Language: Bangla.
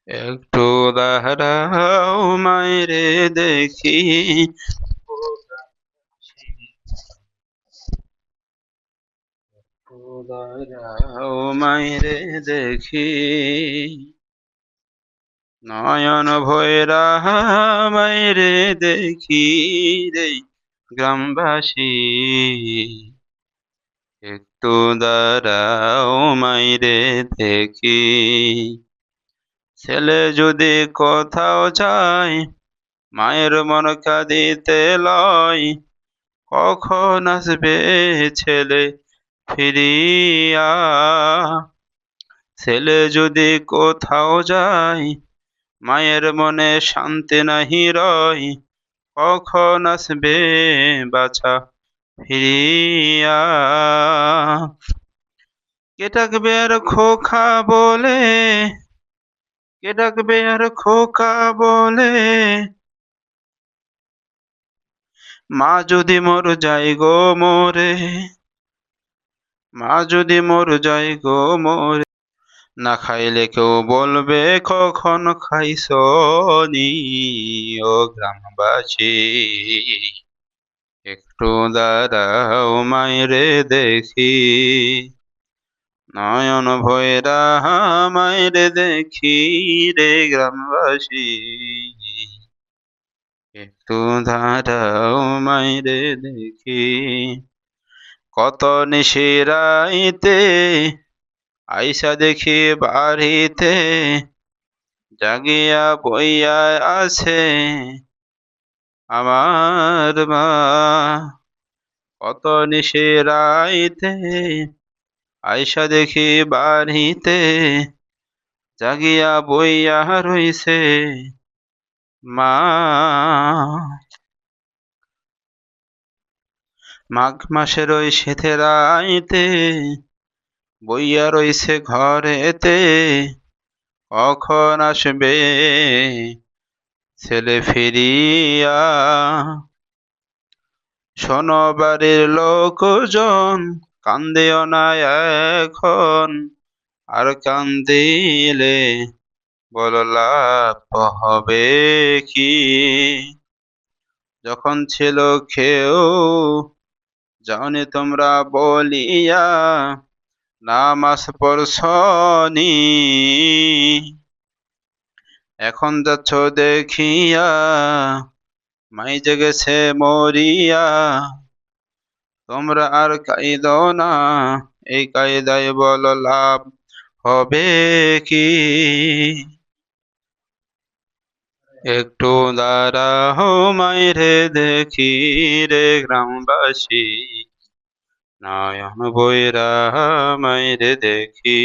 একটু দাঁড়াও মাইরে দেখি, একটু দাঁড়াও মাইরে দেখি, নয়ন ভৈরা মাইরে দেখি রে গ্রামবাসী, একটু দাঁড়াও মাইরে দেখি। ছেলে যদি কোথাও যায়, মায়ের মন কাঁদিতে লয়, কখন আসবে ছেলে ফিরিয়া। ছেলে যদি কোথাও যায়, মায়ের মনে শান্তি নাহি রয়, কখন আসবে বাছা ফিরিয়া। কে ডাকবে আর খোকা বলে, কে ডাকবে আর খোকা বলে, মা যদি মোর যাই গো মোরে, মা যদি মোর যাই গো মোরে, না খাইলে কেউ বলবে কখন খাইছনি। ও গ্রামবাসী, একটু দাঁড়াও মাইরে দেখি, নয়ন ভৈরা মাইরে দেখি রে গ্রামবাসী, একটু দাঁড়াও মাইরে দেখি। কত নিশিরাইতে আইসা দেখি বাড়িতে, জাগিয়া বইয়া আছে আমার মা। কত নিশিরাইতে আইসা দেখি বাড়িতে, জাগিয়া বইয়া রইছে মা। মাঘ মাসের ওই শীতের রাইতে বইয়া রইছে ঘরেতে, কখন আসবে ছেলে ফিরিয়া। শোনো বাড়ির লোকজন, কান্দিও না এখন, আর কান্দিলে বলো লাভ হবে কি। যখন ছিল খেও যাওনি তোমরা বলিয়া, নামাজ পড়ছনি, এখন যাচ্ছ দেখিয়া মাই জেগেছে মরিয়া। তোমরা আর কাইদো না, এই কায়দায় বলো লাভ হবে কি। একটু দাঁড়াও মাইরে দেখি রে গ্রামবাসী, নয়ন বৈরা মাইরে দেখি।